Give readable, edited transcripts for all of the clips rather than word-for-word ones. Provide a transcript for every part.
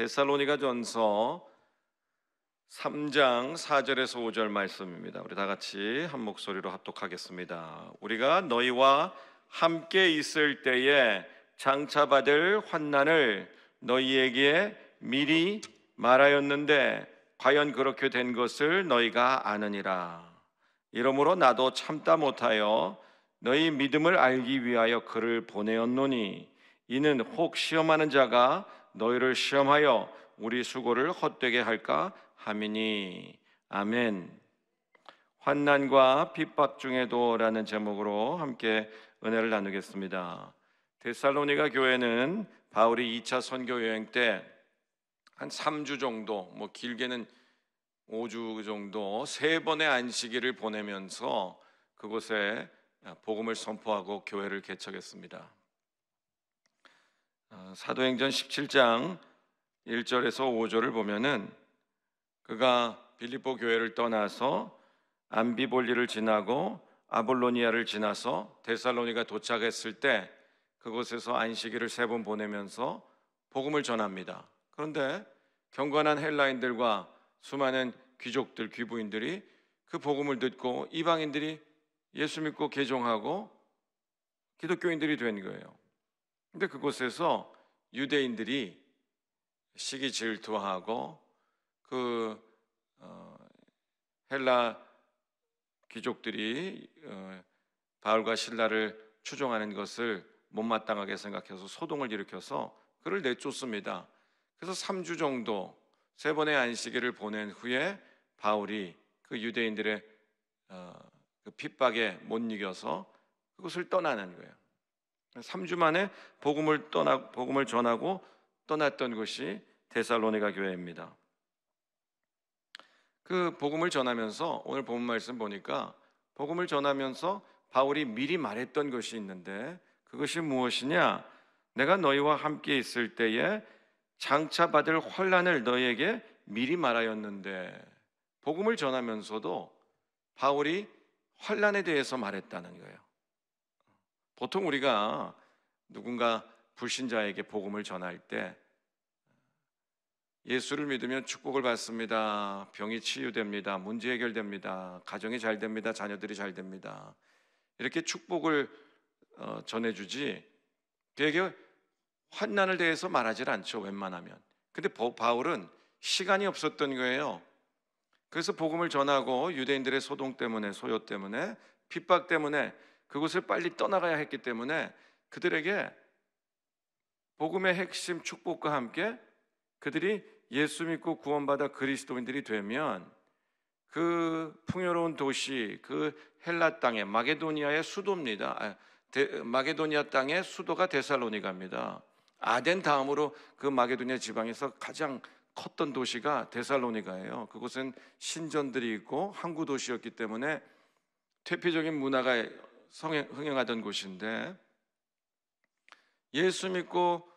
데살로니가전서 3장 4절에서 5절 말씀입니다. 우리 다 같이 한 목소리로 합독하겠습니다. 우리가 너희와 함께 있을 때에 장차 받을 환난을 너희에게 미리 말하였는데 과연 그렇게 된 것을 너희가 아느니라. 이러므로 나도 참다 못하여 너희 믿음을 알기 위하여 그를 보내었노니 이는 혹 시험하는 자가 너희를 시험하여 우리 수고를 헛되게 할까 함이니. 아멘. 환난과 핍박 중에도라는 제목으로 함께 은혜를 나누겠습니다. 데살로니가 교회는 바울이 2차 선교 여행 때 한 3주 정도, 길게는 5주 정도 3번의 안식일을 보내면서 그곳에 복음을 선포하고 교회를 개척했습니다. 사도행전 17장 1절에서 5절을 보면은 그가 빌립보 교회를 떠나서 암비볼리를 지나고 아볼로니아를 지나서 데살로니가 도착했을 때 그곳에서 안식일을 3번 보내면서 복음을 전합니다. 그런데 경건한 헬라인들과 수많은 귀족들, 귀부인들이 그 복음을 듣고 이방인들이 예수 믿고 개종하고 기독교인들이 된 거예요. 근데 그곳에서 유대인들이 시기 질투하고 헬라 귀족들이 바울과 실라를 추종하는 것을 못마땅하게 생각해서 소동을 일으켜서 그를 내쫓습니다. 그래서 3주 정도 3번의 안식일을 보낸 후에 바울이 그 유대인들의 그 핍박에 못 이겨서 그곳을 떠나는 거예요. 3주 만에 복음을 전하고 떠났던 곳이 데살로니가 교회입니다. 그 복음을 전하면서 오늘 본문 말씀 보니까 복음을 전하면서 바울이 미리 말했던 것이 있는데 그것이 무엇이냐? 내가 너희와 함께 있을 때에 장차 받을 환난을 너희에게 미리 말하였는데, 복음을 전하면서도 바울이 환난에 대해서 말했다는 거예요. 보통 우리가 누군가 불신자에게 복음을 전할 때 예수를 믿으면 축복을 받습니다, 병이 치유됩니다, 문제 해결됩니다, 가정이 잘 됩니다, 자녀들이 잘 됩니다, 이렇게 축복을 전해주지 되게 환난을 대해서 말하지 않죠, 웬만하면. 근데 바울은 시간이 없었던 거예요. 그래서 복음을 전하고 유대인들의 소동 때문에, 소요 때문에, 핍박 때문에 그곳을 빨리 떠나가야 했기 때문에 그들에게 복음의 핵심 축복과 함께 그들이 예수 믿고 구원받아 그리스도인들이 되면 그 풍요로운 도시, 그 헬라 땅의 마게도니아의 수도입니다. 마게도니아 땅의 수도가 데살로니가입니다. 아덴 다음으로 그 마게도니아 지방에서 가장 컸던 도시가 데살로니가예요. 그곳은 신전들이 있고 항구 도시였기 때문에 퇴폐적인 문화가 흥행하던 곳인데, 예수 믿고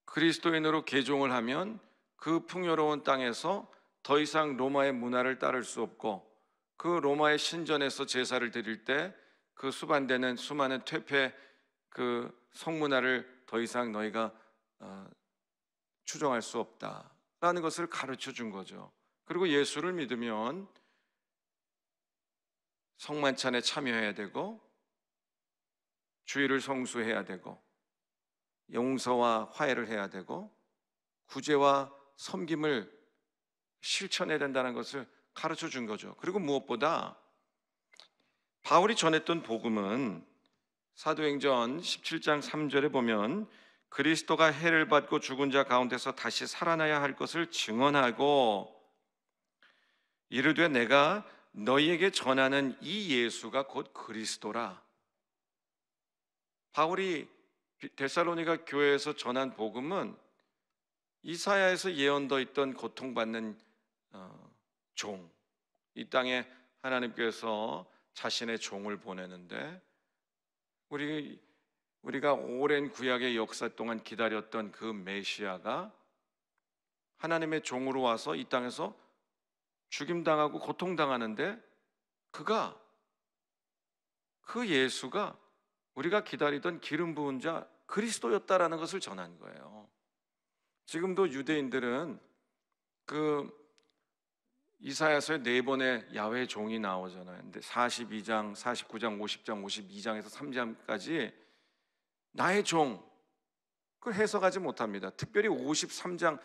그리스도인으로 개종을 하면 그 풍요로운 땅에서 더 이상 로마의 문화를 따를 수 없고, 그 로마의 신전에서 제사를 드릴 때 그 수반되는 수많은 퇴폐 그 성문화를 더 이상 너희가 추종할 수 없다라는 것을 가르쳐 준 거죠. 그리고 예수를 믿으면 성만찬에 참여해야 되고, 주일을 성수해야 되고, 용서와 화해를 해야 되고, 구제와 섬김을 실천해야 된다는 것을 가르쳐 준 거죠. 그리고 무엇보다 바울이 전했던 복음은 사도행전 17장 3절에 보면 그리스도가 해를 받고 죽은 자 가운데서 다시 살아나야 할 것을 증언하고 이르되 내가 너희에게 전하는 이 예수가 곧 그리스도라. 바울이 데살로니가 교회에서 전한 복음은 이사야에서 예언되어 있던 고통받는 종, 이 땅에 하나님께서 자신의 종을 보내는데 우리가 오랜 구약의 역사 동안 기다렸던 그 메시아가 하나님의 종으로 와서 이 땅에서 죽임당하고 고통당하는데 그 예수가 우리가 기다리던 기름 부은 자 그리스도였다라는 것을 전한 거예요. 지금도 유대인들은 그 이사야서에 네 번의 야훼 종이 나오잖아요. 근데 42장, 49장, 50장, 52장에서 3장까지 나의 종, 그 해석하지 못합니다. 특별히 53장,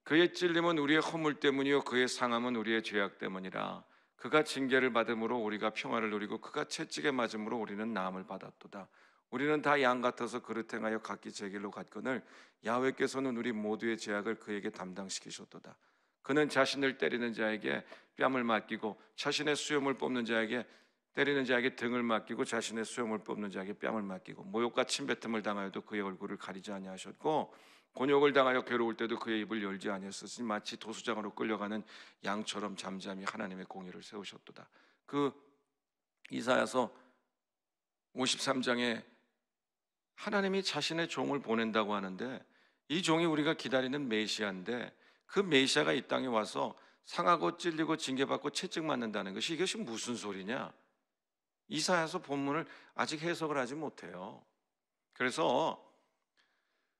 그의 찔림은 우리의 허물 때문이요 그의 상함은 우리의 죄악 때문이라. 그가 징계를 받음으로 우리가 평화를 누리고 그가 채찍에 맞음으로 우리는 나음을 받았도다. 우리는 다 양 같아서 그릇 행하여 각기 제 길로 갔거늘 야훼께서는 우리 모두의 죄악을 그에게 담당시키셨도다. 그는 자신을 때리는 자에게 뺨을 맡기고 자신의 수염을 뽑는 자에게 때리는 자에게 등을 맡기고 자신의 수염을 뽑는 자에게 뺨을 맡기고 모욕과 침뱉음을 당하여도 그의 얼굴을 가리지 아니하셨고 곤욕을 당하여 괴로울 때도 그의 입을 열지 아니하셨으니 마치 도수장으로 끌려가는 양처럼 잠잠히 하나님의 공의를 세우셨도다. 그 이사야서 53장에 하나님이 자신의 종을 보낸다고 하는데, 이 종이 우리가 기다리는 메시아인데, 그 메시아가 이 땅에 와서 상하고 찔리고 징계받고 채찍맞는다는 것이, 이것이 무슨 소리냐? 이사야서 본문을 아직 해석을 하지 못해요. 그래서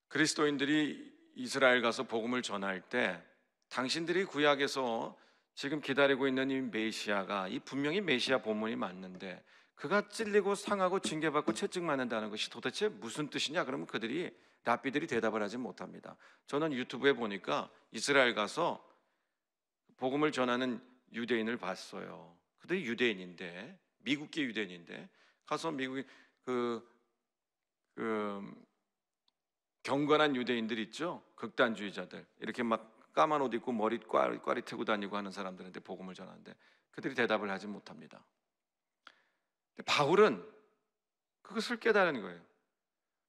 그리스도인들이 이스라엘 가서 복음을 전할 때 당신들이 구약에서 지금 기다리고 있는 이 메시아가, 이 분명히 메시아 본문이 맞는데 그가 찔리고 상하고 징계받고 채찍맞는다는 것이 도대체 무슨 뜻이냐? 그러면 그들이 랍비들이 대답을 하지 못합니다. 저는 유튜브에 보니까 이스라엘 가서 복음을 전하는 유대인을 봤어요. 그들이 유대인인데, 미국계 유대인인데 가서 미국의 그 경건한 유대인들 있죠? 극단주의자들, 이렇게 막 까만 옷 입고 머리 꽈리태고 다니고 하는 사람들한테 복음을 전하는데 그들이 대답을 하지 못합니다. 바울은 그것을 깨달은 거예요.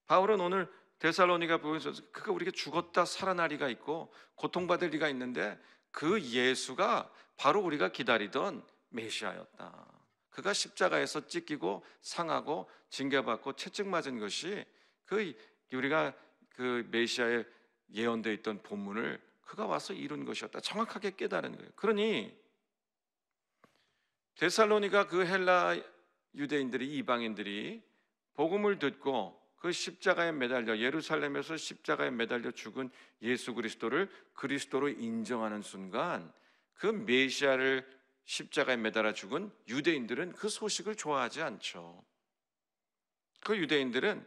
바울은 오늘 데살로니가 보면서 그가 우리가 죽었다 살아나리가 있고 고통받을 리가 있는데 그 예수가 바로 우리가 기다리던 메시아였다. 그가 십자가에서 찢기고 상하고 징계받고 채찍맞은 것이 그 우리가 그 메시아의 예언되어 있던 본문을 그가 와서 이룬 것이었다. 정확하게 깨달은 거예요. 그러니 데살로니가 그 헬라 유대인들이, 이방인들이 복음을 듣고 그 십자가에 매달려, 예루살렘에서 십자가에 매달려 죽은 예수 그리스도를 그리스도로 인정하는 순간, 그 메시아를 십자가에 매달아 죽은 유대인들은 그 소식을 좋아하지 않죠. 그 유대인들은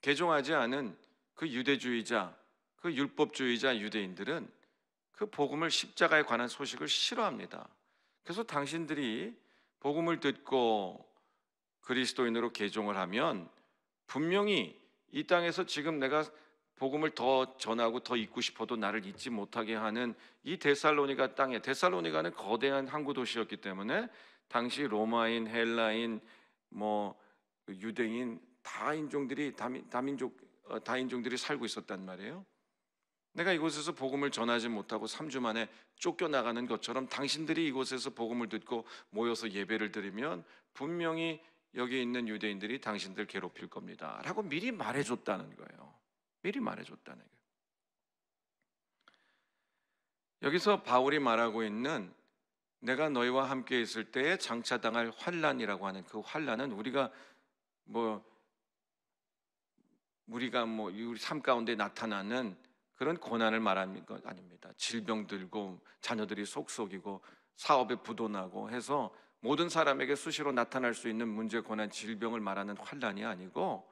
개종하지 않은 그 유대주의자, 그 율법주의자 유대인들은 그 복음을, 십자가에 관한 소식을 싫어합니다. 그래서 당신들이 복음을 듣고 그리스도인으로 개종을 하면 분명히 이 땅에서 지금 내가 복음을 더 전하고 더 잊고 싶어도 나를 잊지 못하게 하는 이 데살로니가 땅에, 데살로니가는 거대한 항구 도시였기 때문에 당시 로마인, 헬라인, 뭐 유대인, 다인종들이 다인종들이 살고 있었단 말이에요. 내가 이곳에서 복음을 전하지 못하고 3주 만에 쫓겨나가는 것처럼 당신들이 이곳에서 복음을 듣고 모여서 예배를 드리면 분명히 여기 있는 유대인들이 당신들 괴롭힐 겁니다 라고 미리 말해줬다는 거예요. 미리 말해줬다는 거예요. 여기서 바울이 말하고 있는 내가 너희와 함께 있을 때에 장차당할 환난이라고 하는 그 환난은 우리가 우리 삶 가운데 나타나는 그런 고난을 말하는 것 아닙니다. 질병 들고 자녀들이 속속이고 사업에 부도나고 해서 모든 사람에게 수시로 나타날 수 있는 문제, 고난, 질병을 말하는 환난이 아니고,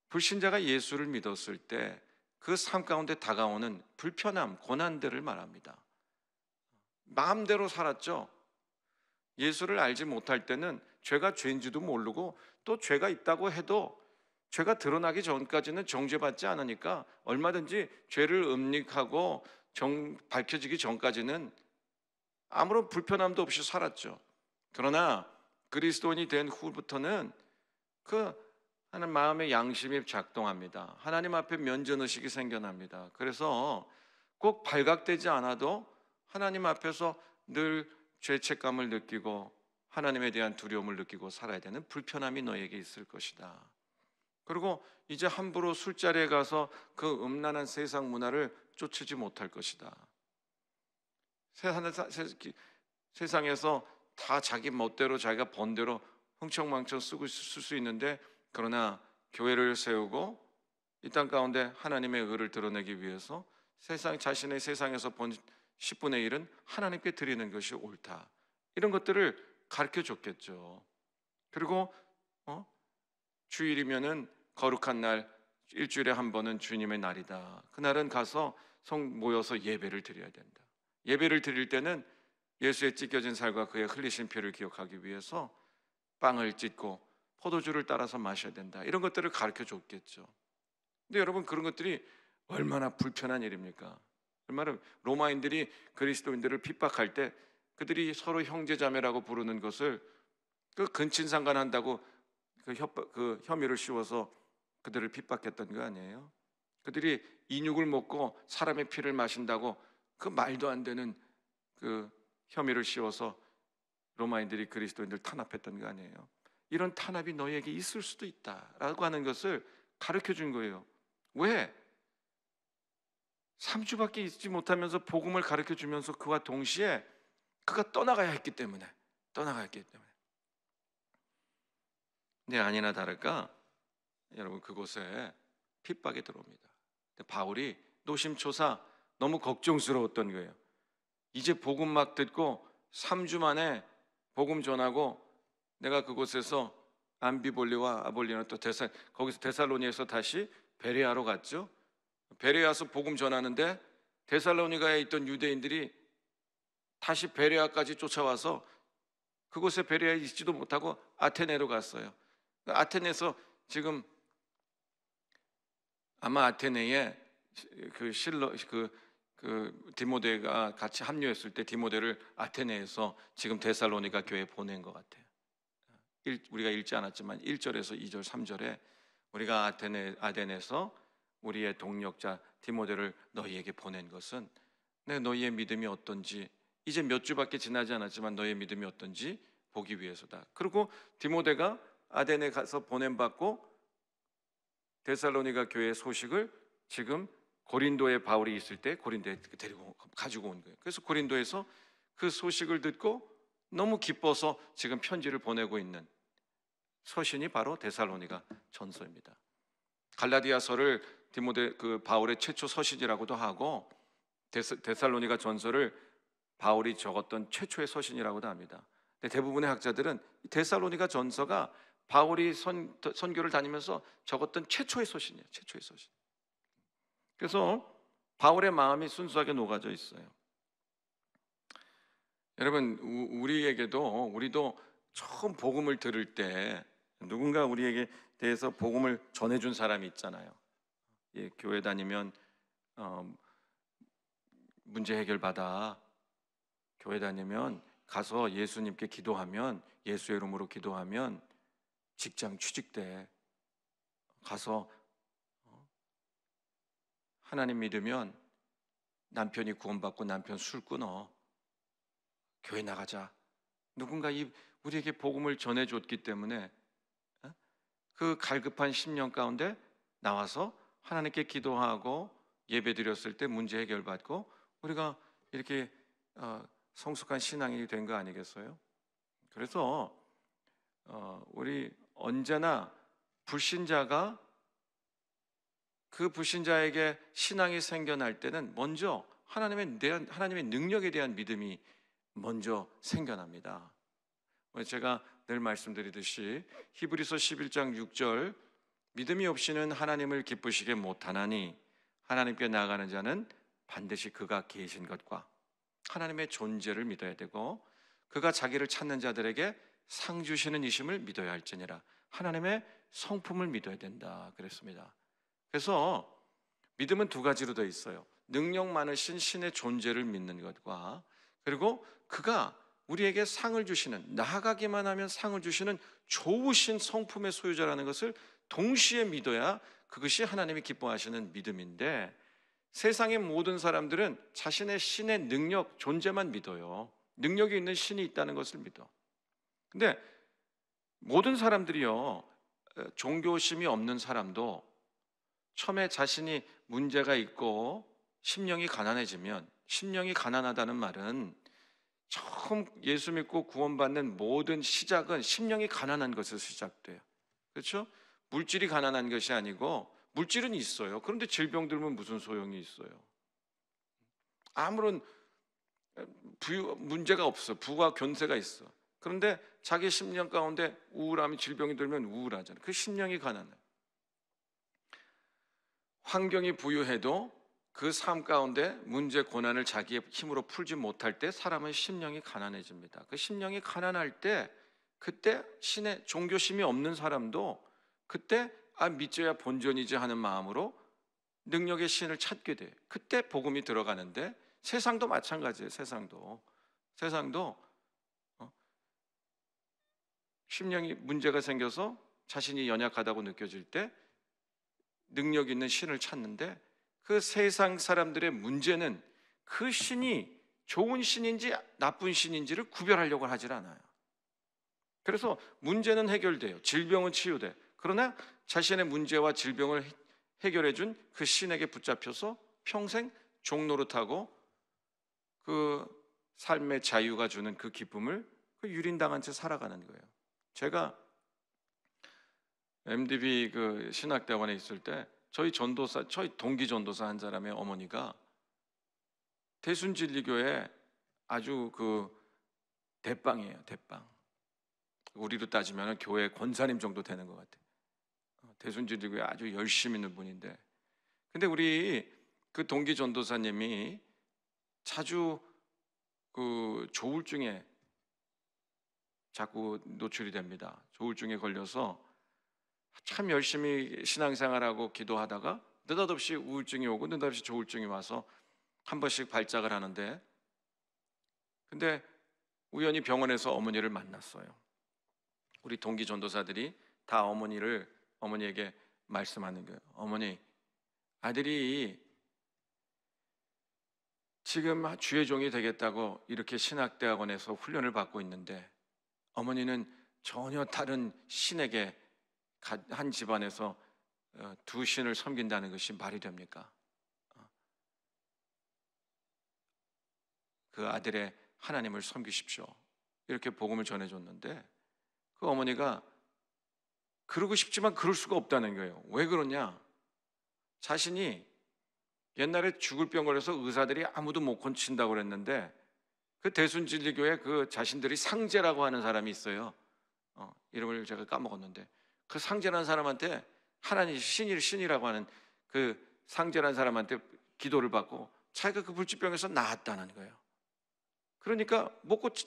불신자가 예수를 믿었을 때 그 삶 가운데 다가오는 불편함, 고난들을 말합니다. 마음대로 살았죠. 예수를 알지 못할 때는 죄가 죄인지도 모르고, 또 죄가 있다고 해도 죄가 드러나기 전까지는 정죄받지 않으니까 얼마든지 죄를 음닉하고 밝혀지기 전까지는 아무런 불편함도 없이 살았죠. 그러나 그리스도인이 된 후부터는 하는 마음의 양심이 작동합니다. 하나님 앞에 면전의식이 생겨납니다. 그래서 꼭 발각되지 않아도 하나님 앞에서 늘 죄책감을 느끼고 하나님에 대한 두려움을 느끼고 살아야 되는 불편함이 너에게 있을 것이다. 그리고 이제 함부로 술자리에 가서 그 음란한 세상 문화를 쫓지 못할 것이다. 세상에서 다 자기 멋대로 자기가 번 대로 흥청망청 쓸 수 있는데, 그러나 교회를 세우고 이 땅 가운데 하나님의 의를 드러내기 위해서 자신의 세상에서 본 10분의 1은 하나님께 드리는 것이 옳다. 이런 것들을 가르쳐 줬겠죠. 그리고 주일이면은 거룩한 날, 일주일에 한 번은 주님의 날이다. 그날은 가서 모여서 예배를 드려야 된다. 예배를 드릴 때는 예수의 찢겨진 살과 그의 흘리신 피를 기억하기 위해서 빵을 찢고 포도주를 따라서 마셔야 된다. 이런 것들을 가르쳐 줬겠죠. 근데 여러분, 그런 것들이 얼마나 불편한 일입니까? 얼마나 로마인들이 그리스도인들을 핍박할 때 그들이 서로 형제자매라고 부르는 것을 그 근친상간한다고 그 혐의를 씌워서 그들을 핍박했던 거 아니에요? 그들이 인육을 먹고 사람의 피를 마신다고 그 말도 안 되는 그 혐의를 씌워서 로마인들이 그리스도인들 탄압했던 거 아니에요? 이런 탄압이 너희에게 있을 수도 있다라고 하는 것을 가르쳐 준 거예요. 왜? 3주밖에 있지 못하면서 복음을 가르쳐 주면서 그와 동시에 그가 떠나가야 했기 때문에. 근데 아니나 다를까 여러분, 그곳에 핍박이 들어옵니다. 바울이 노심초사 너무 걱정스러웠던 거예요. 이제 복음 막 듣고 3주 만에 복음 전하고 내가 그곳에서 암비볼리와 아볼리나 또 거기서 데살로니에서 다시 베레아로 갔죠. 베레아서 복음 전하는데 데살로니가에 있던 유대인들이 다시 베레아까지 쫓아와서 그곳에 베레아에 있지도 못하고 아테네로 갔어요. 아테네에서 지금 아마 아테네에 디모데가 같이 합류했을 때 디모데를 아테네에서 지금 데살로니가 교회에 보낸 것 같아요. 우리가 읽지 않았지만 1절에서 2절 3절에 우리가 아테네에서 우리의 동력자 디모데를 너희에게 보낸 것은 너희의 믿음이 어떤지, 이제 몇 주밖에 지나지 않았지만 너희의 믿음이 어떤지 보기 위해서다. 그리고 디모데가 아테네 가서 보냄받고 데살로니가 교회의 소식을 지금 고린도에 바울이 있을 때 고린도에 가지고 온 거예요. 그래서 고린도에서 그 소식을 듣고 너무 기뻐서 지금 편지를 보내고 있는 서신이 바로 데살로니가 전서입니다. 갈라디아서를 바울의 최초 서신이라고도 하고 데살로니가 전서를 바울이 적었던 최초의 서신이라고도 합니다. 근데 대부분의 학자들은 데살로니가 전서가 바울이 선교를 다니면서 적었던 최초의 서신이에요. 최초의 서신. 그래서 바울의 마음이 순수하게 녹아져 있어요. 여러분, 우리도 처음 복음을 들을 때 누군가 우리에게 대해서 복음을 전해준 사람이 있잖아요. 교회 다니면 문제 해결받아. 교회 다니면 가서 예수님께 기도하면, 예수의 이름으로 기도하면 직장 취직돼. 가서 하나님 믿으면 남편이 구원받고 남편 술 끊어. 교회 나가자. 누군가 우리에게 복음을 전해줬기 때문에 그 갈급한 심령 가운데 나와서 하나님께 기도하고 예배 드렸을 때 문제 해결받고 우리가 이렇게 성숙한 신앙이 된 거 아니겠어요? 그래서 우리 언제나 불신자가 그 불신자에게 신앙이 생겨날 때는 먼저 하나님의 능력에 대한 믿음이 먼저 생겨납니다. 제가 늘 말씀드리듯이 히브리서 11장 6절 믿음이 없이는 하나님을 기쁘시게 못하나니 하나님께 나아가는 자는 반드시 그가 계신 것과 하나님의 존재를 믿어야 되고 그가 자기를 찾는 자들에게 상 주시는 이심을 믿어야 할지니라. 하나님의 성품을 믿어야 된다 그랬습니다. 그래서 믿음은 두 가지로 되어 있어요. 능력 많으신 신의 존재를 믿는 것과 그리고 그가 우리에게 상을 주시는, 나아가기만 하면 상을 주시는 좋으신 성품의 소유자라는 것을 동시에 믿어야 그것이 하나님이 기뻐하시는 믿음인데, 세상의 모든 사람들은 자신의 신의 능력, 존재만 믿어요. 능력이 있는 신이 있다는 것을 믿어. 근데 모든 사람들이요, 종교심이 없는 사람도 처음에 자신이 문제가 있고 심령이 가난해지면, 심령이 가난하다는 말은 처음 예수 믿고 구원받는 모든 시작은 심령이 가난한 것에서 시작돼요. 그렇죠? 물질이 가난한 것이 아니고 물질은 있어요. 그런데 질병 들면 무슨 소용이 있어요? 아무런 문제가 없어. 부와 견세가 있어. 그런데 자기 심령 가운데 우울함이, 질병이 들면 우울하잖아요. 그 심령이 가난해요. 환경이 부유해도 그 삶 가운데 문제, 고난을 자기의 힘으로 풀지 못할 때 사람은 심령이 가난해집니다. 그 심령이 가난할 때, 그때 신의 종교심이 없는 사람도 그때 믿져야 본전이지 하는 마음으로 능력의 신을 찾게 돼요. 그때 복음이 들어가는데, 세상도 마찬가지예요. 세상도 심령이 문제가 생겨서 자신이 연약하다고 느껴질 때 능력 있는 신을 찾는데, 그 세상 사람들의 문제는 그 신이 좋은 신인지 나쁜 신인지를 구별하려고 하질 않아요. 그래서 문제는 해결돼요. 질병은 치유돼. 그러나 자신의 문제와 질병을 해결해 준 그 신에게 붙잡혀서 평생 종노릇하고 그 삶의 자유가 주는 그 기쁨을 유린당한 채 살아가는 거예요. 제가 MDB 그 신학대학원에 있을 때 저희 동기 전도사 한 사람의 어머니가 대순진리교회 아주 그 대빵이에요. 대빵. 우리로 따지면 교회 권사님 정도 되는 것 같아요. 대순진리교회 아주 열심히 있는 분인데, 근데 우리 그 동기 전도사님이 자주 그 조울증에 자꾸 노출이 됩니다. 조울증에 걸려서 참 열심히 신앙생활하고 기도하다가 느닷없이 우울증이 오고 느닷없이 조울증이 와서 한 번씩 발작을 하는데, 근데 우연히 병원에서 어머니를 만났어요. 우리 동기 전도사들이 다 어머니에게 말씀하는 거예요. 어머니, 아들이 지금 주의 종이 되겠다고 이렇게 신학대학원에서 훈련을 받고 있는데, 어머니는 전혀 다른 신에게 한 집안에서 두 신을 섬긴다는 것이 말이 됩니까? 그 아들의 하나님을 섬기십시오. 이렇게 복음을 전해줬는데, 그 어머니가 그러고 싶지만 그럴 수가 없다는 거예요. 왜 그러냐? 자신이 옛날에 죽을 병 걸려서 의사들이 아무도 못 고친다고 그랬는데, 그 대순진리교회 그 자신들이 상제라고 하는 사람이 있어요. 이름을 제가 까먹었는데, 그 상제라는 사람한테 하나님 신이라고 하는 그 상제라는 사람한테 기도를 받고 자기가 그 불치병에서 나았다는 거예요. 그러니까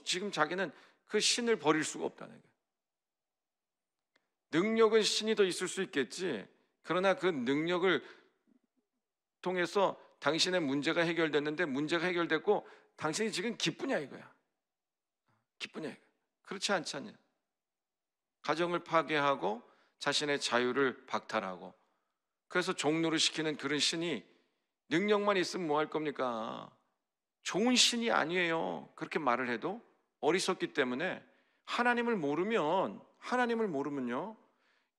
지금 자기는 그 신을 버릴 수가 없다는 거예요. 능력은 신이 더 있을 수 있겠지, 그러나 그 능력을 통해서 당신의 문제가 해결됐는데, 문제가 해결됐고 당신이 지금 기쁘냐 이거야. 기쁘냐 이거야. 그렇지 않지 않냐. 가정을 파괴하고 자신의 자유를 박탈하고, 그래서 종노릇 시키는 그런 신이 능력만 있으면 뭐 할 겁니까? 좋은 신이 아니에요. 그렇게 말을 해도 어리석기 때문에 하나님을 모르면요,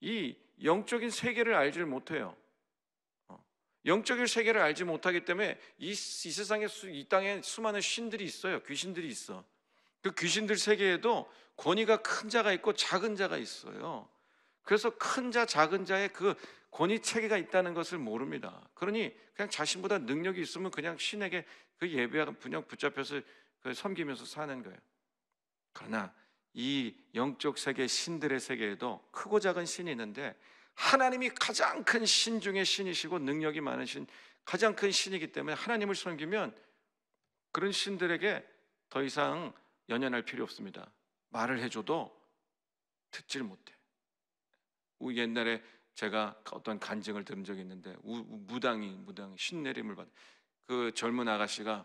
이 영적인 세계를 알지를 못해요. 영적인 세계를 알지 못하기 때문에 이 세상에, 이 땅에 수많은 신들이 있어요. 귀신들이 있어. 그 귀신들 세계에도 권위가 큰 자가 있고 작은 자가 있어요. 그래서 큰 자, 작은 자의 그 권위 체계가 있다는 것을 모릅니다. 그러니 그냥 자신보다 능력이 있으면 그냥 신에게 그 예배하고 그냥 붙잡혀서 섬기면서 사는 거예요. 그러나 이 영적 세계, 신들의 세계에도 크고 작은 신이 있는데, 하나님이 가장 큰 신 중에 신이시고 능력이 많은 신, 가장 큰 신이기 때문에 하나님을 섬기면 그런 신들에게 더 이상 연연할 필요 없습니다. 말을 해줘도 듣질 못해. 옛날에 제가 어떤 간증을 들은 적이 있는데, 무당이 신내림을 받은 그 젊은 아가씨가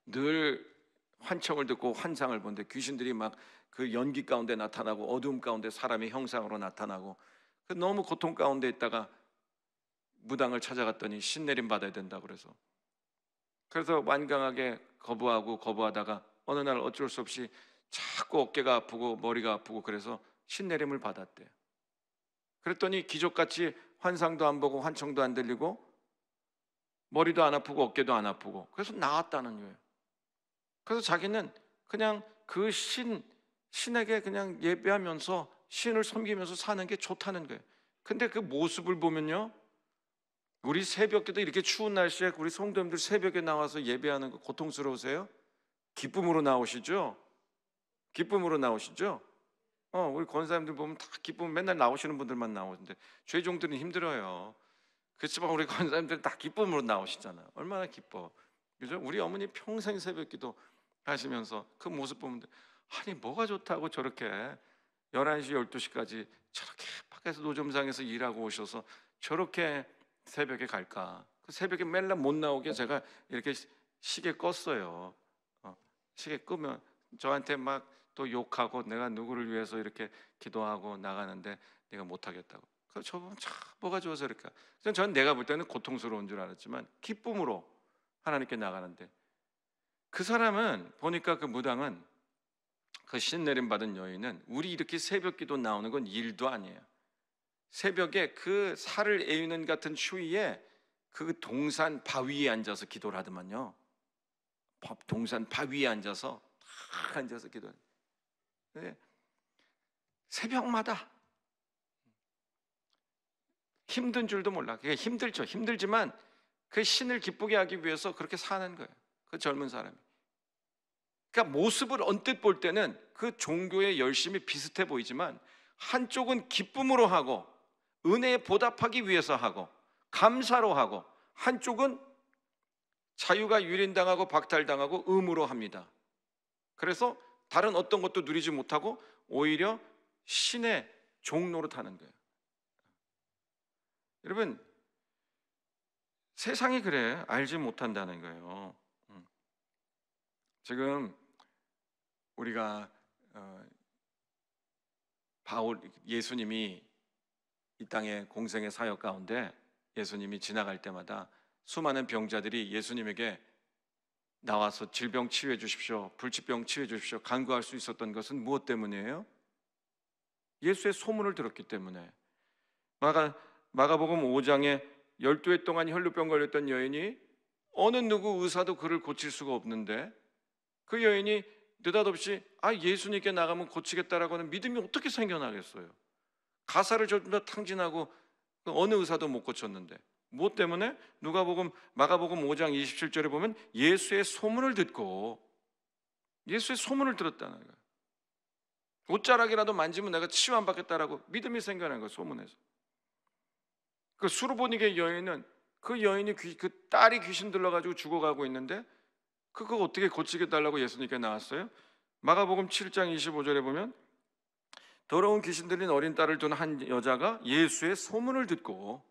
늘 환청을 듣고 환상을 보는데, 귀신들이 막 그 연기 가운데 나타나고 어두움 가운데 사람의 형상으로 나타나고, 너무 고통 가운데 있다가 무당을 찾아갔더니 신내림 받아야 된다고 그래서 완강하게 거부하다가 어느 날 어쩔 수 없이 자꾸 어깨가 아프고 머리가 아프고 그래서 신내림을 받았대요. 그랬더니 기적같이 환상도 안 보고 환청도 안 들리고 머리도 안 아프고 어깨도 안 아프고, 그래서 나았다는 거예요. 그래서 자기는 그냥 그 신에게 그냥 예배하면서 신을 섬기면서 사는 게 좋다는 거예요. 근데 그 모습을 보면요, 우리 새벽에도 이렇게 추운 날씨에 우리 성도님들 새벽에 나와서 예배하는 거 고통스러우세요? 기쁨으로 나오시죠? 기쁨으로 나오시죠? 우리 권사님들 보면 다 기쁨, 맨날 나오시는 분들만 나오는데 죄종들은 힘들어요. 그렇지만 우리 권사님들은 다 기쁨으로 나오시잖아요. 얼마나 기뻐, 그죠? 우리 어머니 평생 새벽기도 하시면서 그 모습 보면 아니 뭐가 좋다고 저렇게 11시 12시까지 저렇게 밖에서 노점상에서 일하고 오셔서 저렇게 새벽에 갈까? 그 새벽에 맨날 못 나오게 제가 이렇게 시계 껐어요. 시계 끄면 저한테 막 또 욕하고 내가 누구를 위해서 이렇게 기도하고 나가는데 내가 못하겠다고. 그 저분 참 뭐가 좋아서 그럴까? 전 내가 볼 때는 고통스러운 줄 알았지만 기쁨으로 하나님께 나가는데, 그 사람은 보니까 그 무당은, 그 신내림 받은 여인은 우리 이렇게 새벽기도 나오는 건 일도 아니에요. 새벽에 그 살을 애우는 같은 추위에 그 동산 바위에 앉아서 기도를 하더만요. 동산 바위에 앉아서 탁 앉아서 기도해요. 네. 새벽마다 힘든 줄도 몰라. 그게 힘들죠. 힘들지만 그 신을 기쁘게 하기 위해서 그렇게 사는 거예요. 그 젊은 사람이. 그러니까 모습을 언뜻 볼 때는 그 종교의 열심이 비슷해 보이지만 한쪽은 기쁨으로 하고 은혜에 보답하기 위해서 하고 감사로 하고, 한쪽은 자유가 유린당하고 박탈당하고 의무로 합니다. 그래서 다른 어떤 것도 누리지 못하고 오히려 신의 종로로 타는 거예요. 여러분, 세상이 그래. 알지 못한다는 거예요. 지금 우리가 바울, 예수님이 이 땅의 공생의 사역 가운데 예수님이 지나갈 때마다 수많은 병자들이 예수님에게 나와서 질병 치유해 주십시오, 불치병 치유해 주십시오 간구할 수 있었던 것은 무엇 때문이에요? 예수의 소문을 들었기 때문에. 마가복음 5장에 12해 동안 혈루병 걸렸던 여인이 어느 누구 의사도 그를 고칠 수가 없는데 그 여인이 느닷없이 예수님께 나가면 고치겠다라고 하는 믿음이 어떻게 생겨나겠어요? 가사를 좀 더 탕진하고 어느 의사도 못 고쳤는데 무엇 때문에? 마가복음 5장 27절에 보면 예수의 소문을 듣고, 예수의 소문을 들었다는 거예요. 옷자락이라도 만지면 내가 치유 안 받겠다라고 믿음이 생겨난 거예요. 소문에서. 그 수르보니게 여인은, 그 여인이 그 딸이 귀신 들러가지고 죽어가고 있는데 그거 어떻게 고치게 달라고 예수님께 나왔어요? 마가복음 7장 25절에 보면 더러운 귀신 들린 어린 딸을 둔 한 여자가 예수의 소문을 듣고,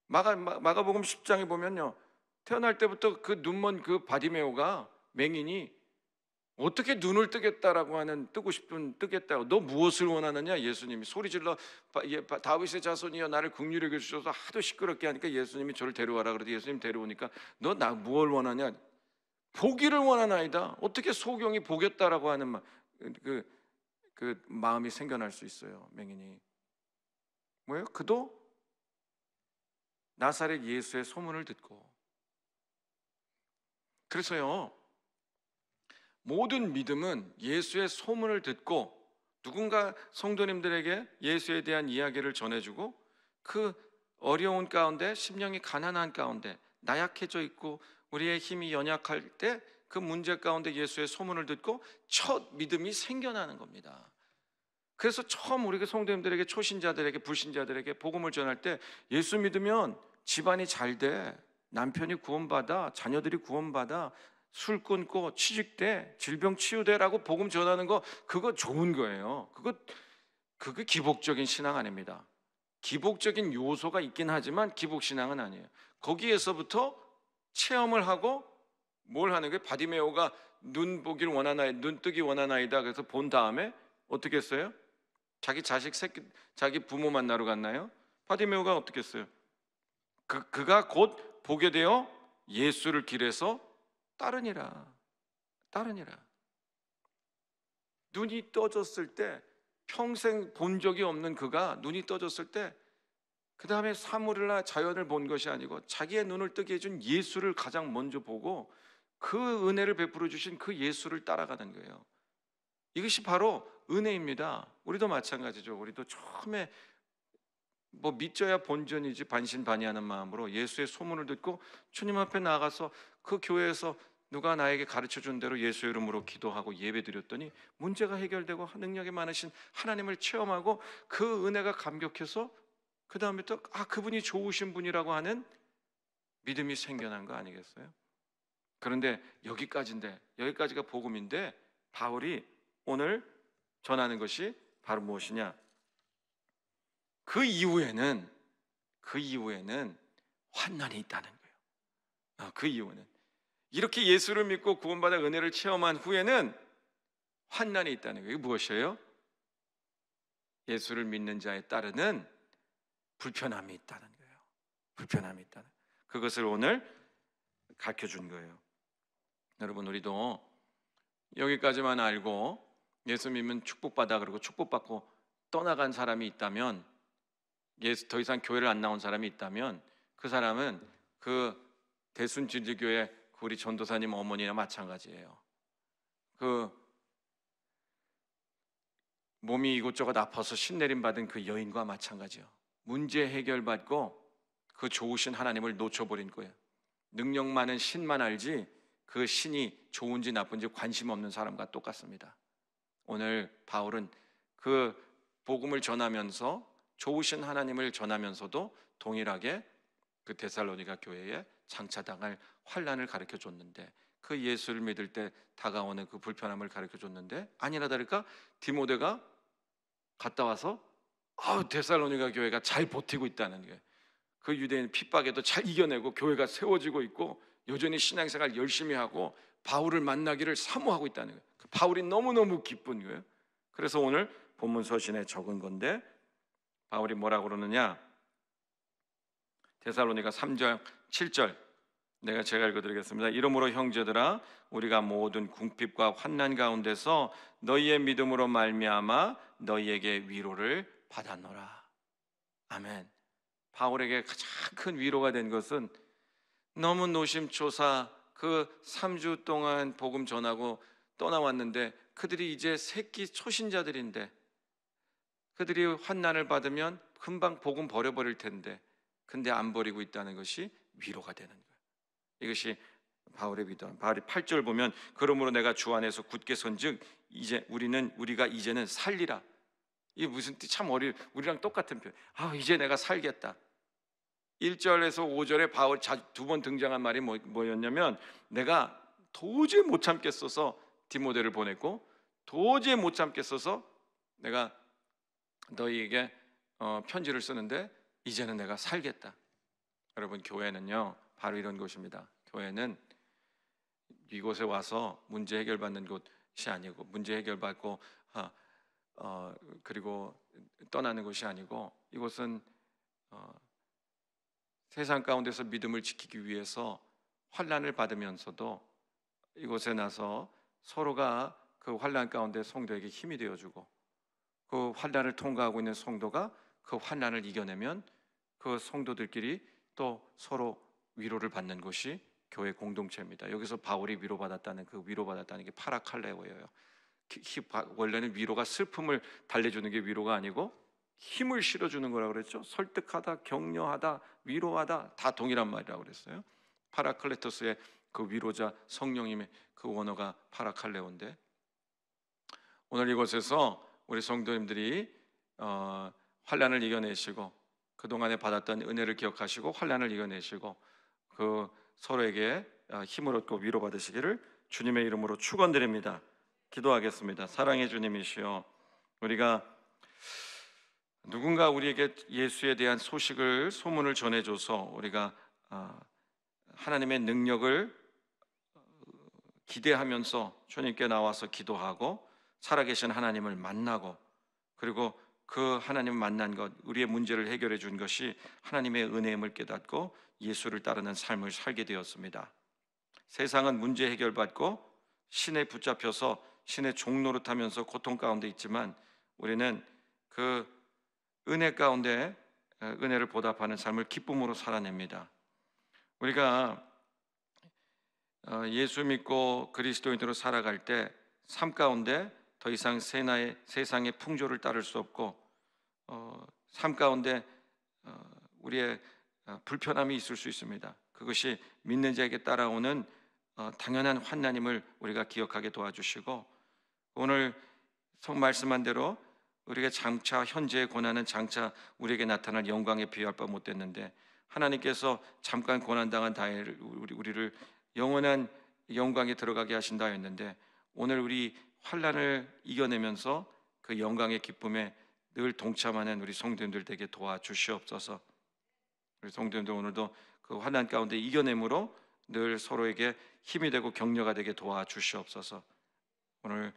마가복음 10장에 보면요, 태어날 때부터 그 눈먼 그 바디메오가, 맹인이 어떻게 눈을 뜨겠다라고 하는, 뜨고 싶은 뜨겠다고, 너 무엇을 원하느냐? 예수님이 소리질러 다윗의 자손이여 나를 긍휼히 여겨 주셔서 하도 시끄럽게 하니까 예수님이 저를 데려와라 그러더니 예수님 데려오니까 너 나 무엇을 원하냐? 보기를 원하나이다. 어떻게 소경이 보겠다라고 하는 그 마음이 생겨날 수 있어요. 맹인이 뭐예요? 그도 나사렛 예수의 소문을 듣고. 그래서요, 모든 믿음은 예수의 소문을 듣고 누군가 성도님들에게 예수에 대한 이야기를 전해주고 그 어려운 가운데, 심령이 가난한 가운데, 나약해져 있고 우리의 힘이 연약할 때 그 문제 가운데 예수의 소문을 듣고 첫 믿음이 생겨나는 겁니다. 그래서 처음 우리 성도님들에게, 초신자들에게, 불신자들에게 복음을 전할 때 예수 믿으면 집안이 잘 돼, 남편이 구원받아, 자녀들이 구원받아, 술 끊고 취직돼, 질병 치유돼라고 복음 전하는 거, 그거 좋은 거예요. 그거 기복적인 신앙 아닙니다. 기복적인 요소가 있긴 하지만 기복신앙은 아니에요. 거기에서부터 체험을 하고 뭘 하는 거예요? 바디메오가 눈 보기를 원하나이다, 눈 뜨기 원하나이다. 그래서 본 다음에 어떻게 했어요? 자기 자식 새끼, 자기 부모 만나러 갔나요? 바디메오가 어떻게 했어요? 그가 곧 보게 되어 예수를 길에서 따르니라. 눈이 떠졌을 때, 평생 본 적이 없는 그가 눈이 떠졌을 때, 그 다음에 사물이나 자연을 본 것이 아니고 자기의 눈을 뜨게 해준 예수를 가장 먼저 보고 그 은혜를 베풀어 주신 그 예수를 따라가는 거예요. 이것이 바로 은혜입니다. 우리도 마찬가지죠. 우리도 처음에 뭐 믿져야 본전이지 반신반의하는 마음으로 예수의 소문을 듣고 주님 앞에 나가서 그 교회에서 누가 나에게 가르쳐 준 대로 예수 이름으로 기도하고 예배드렸더니 문제가 해결되고 능력이 많으신 하나님을 체험하고 그 은혜가 감격해서 그 다음에 또 그분이 좋으신 분이라고 하는 믿음이 생겨난 거 아니겠어요? 그런데 여기까지가 복음인데 바울이 오늘 전하는 것이 바로 무엇이냐? 그 이후에는 환난이 있다는 거예요. 그 이후에는 이렇게 예수를 믿고 구원받아 은혜를 체험한 후에는 환난이 있다는 거예요. 이게 무엇이에요? 예수를 믿는 자에 따르는 불편함이 있다는 거예요. 불편함이 있다는 거예요. 그것을 오늘 가르쳐 준 거예요. 여러분, 우리도 여기까지만 알고 예수 믿으면 축복받아 그러고 축복받고 떠나간 사람이 있다면, 더 이상 교회를 안 나온 사람이 있다면 그 사람은 그 대순진주교회 우리 전도사님 어머니나 마찬가지예요. 그 몸이 이곳저곳 아파서 신내림 받은 그 여인과 마찬가지예요. 문제 해결받고 그 좋으신 하나님을 놓쳐버린 거예요. 능력 많은 신만 알지 그 신이 좋은지 나쁜지 관심 없는 사람과 똑같습니다. 오늘 바울은 그 복음을 전하면서 좋으신 하나님을 전하면서도 동일하게 그 데살로니가 교회에 장차당할 환난을 가르쳐 줬는데, 그 예수를 믿을 때 다가오는 그 불편함을 가르쳐 줬는데, 아니나 다를까 디모데가 갔다 와서 데살로니가 교회가 잘 버티고 있다는 게, 그 유대인 핍박에도 잘 이겨내고 교회가 세워지고 있고 여전히 신앙생활 열심히 하고 바울을 만나기를 사모하고 있다는 거예요. 바울이 너무너무 기쁜 거예요. 그래서 오늘 본문 서신에 적은 건데, 바울이 뭐라고 그러느냐? 데살로니가 3장 7절 제가 읽어드리겠습니다. 이러므로 형제들아, 우리가 모든 궁핍과 환난 가운데서 너희의 믿음으로 말미암아 너희에게 위로를 받았노라. 아멘. 바울에게 가장 큰 위로가 된 것은 너무 노심초사 그 3주 동안 복음 전하고 떠나왔는데, 그들이 이제 새끼 초신자들인데 그들이 환난을 받으면 금방 복음 버려버릴 텐데, 근데 안 버리고 있다는 것이 위로가 되는 거예요. 이것이 바울의 위로다. 바울이 8절 보면 그러므로 내가 주 안에서 굳게 선즉 이제 우리가 이제는 살리라. 이게 무슨 뜻? 참 우리랑 똑같은 표현. 이제 내가 살겠다. 1절에서 5절에 바울 두 번 등장한 말이 뭐였냐면, 내가 도저히 못 참겠어서 디모데를 보냈고 도저히 못 참겠어서 내가 너희에게 편지를 쓰는데 이제는 내가 살겠다. 여러분, 교회는요 바로 이런 곳입니다. 교회는 이곳에 와서 문제 해결받는 곳이 아니고, 문제 해결받고 그리고 떠나는 곳이 아니고, 이곳은 세상 가운데서 믿음을 지키기 위해서 환난을 받으면서도 이곳에 나서 서로가 그 환난 가운데 성도에게 힘이 되어주고, 그 환난을 통과하고 있는 성도가 그 환난을 이겨내면 그 성도들끼리 또 서로 위로를 받는 것이 교회 공동체입니다. 여기서 바울이 위로받았다는 게 파라칼레오예요. 원래는 위로가 슬픔을 달래주는 게 위로가 아니고 힘을 실어주는 거라고 그랬죠. 설득하다, 격려하다, 위로하다 다 동일한 말이라고 그랬어요. 파라클레토스의 그 위로자 성령님의 그 원어가 파라칼레오인데, 오늘 이곳에서 우리 성도님들이 환난을 이겨내시고 그동안에 받았던 은혜를 기억하시고 환난을 이겨내시고 그 서로에게 힘을 얻고 위로받으시기를 주님의 이름으로 축원드립니다. 기도하겠습니다. 사랑의 주님이시여, 우리가 누군가 우리에게 예수에 대한 소문을 전해줘서 우리가 하나님의 능력을 기대하면서 주님께 나와서 기도하고 살아계신 하나님을 만나고, 그리고 그 하나님 만난 것, 우리의 문제를 해결해 준 것이 하나님의 은혜임을 깨닫고 예수를 따르는 삶을 살게 되었습니다. 세상은 문제 해결받고 신에 붙잡혀서 신의 종노릇하면서 고통 가운데 있지만, 우리는 그 은혜 가운데 은혜를 보답하는 삶을 기쁨으로 살아냅니다. 우리가 예수 믿고 그리스도인으로 살아갈 때 삶 가운데 더 이상 세상의 풍조를 따를 수 없고 삶 가운데 우리의 불편함이 있을 수 있습니다. 그것이 믿는 자에게 따라오는 당연한 환난임을 우리가 기억하게 도와주시고, 오늘 성 말씀한 대로 우리가 장차 현재의 고난은 장차 우리에게 나타날 영광에 비할 바 못됐는데, 하나님께서 잠깐 고난당한 다행을 우리를 영원한 영광에 들어가게 하신다 했는데, 오늘 우리 환난을 이겨내면서 그 영광의 기쁨에 늘 동참하는 우리 성도님들 되게 도와주시옵소서. 우리 성도님들 오늘도 그 환난 가운데 이겨내므로 늘 서로에게 힘이 되고 격려가 되게 도와주시옵소서. 오늘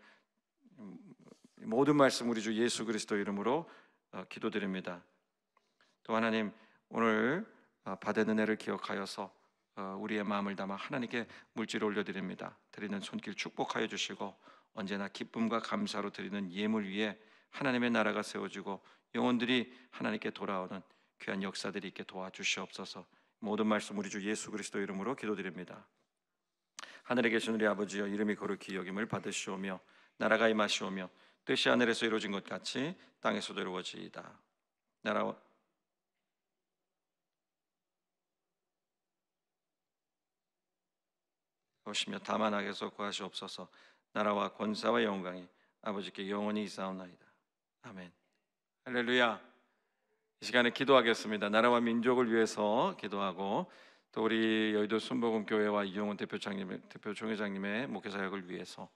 모든 말씀 우리 주 예수 그리스도 이름으로 기도드립니다. 또 하나님, 오늘 받은 은혜를 기억하여서 우리의 마음을 담아 하나님께 물질을 올려드립니다. 드리는 손길 축복하여 주시고, 언제나 기쁨과 감사로 드리는 예물 위에 하나님의 나라가 세워지고 영혼들이 하나님께 돌아오는 귀한 역사들이 있게 도와주시옵소서. 모든 말씀 우리 주 예수 그리스도 이름으로 기도드립니다. 하늘에 계신 우리 아버지여, 이름이 거룩히 여김을 받으시오며 나라가 임하시오며 뜻이 하늘에서 이루어진 것 같이 땅에서도 이루어지이다. 나라와 오시며 다만 악에서 구하시옵소서. 나라와 권사와 영광이 아버지께 영원히 있사옵나이다. 아멘. 할렐루야. 이 시간에 기도하겠습니다. 나라와 민족을 위해서 기도하고, 또 우리 여의도 순복음교회와 이용훈 대표 총회장님의 목회사역을 위해서,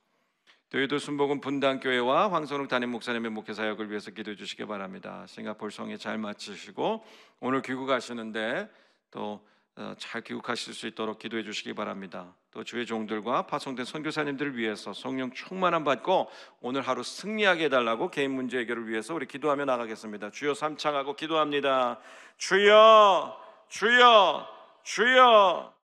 또 여의도 순복음 분당교회와 황선욱 담임 목사님의 목회사역을 위해서 기도해 주시기 바랍니다. 싱가포르 성에 잘 마치시고 오늘 귀국하시는데 또 잘 귀국하실 수 있도록 기도해 주시기 바랍니다. 또 주의 종들과 파송된 선교사님들을 위해서 성령 충만함 받고 오늘 하루 승리하게 해달라고 개인 문제 해결을 위해서 우리 기도하며 나가겠습니다. 주여 삼창하고 기도합니다. 주여, 주여, 주여.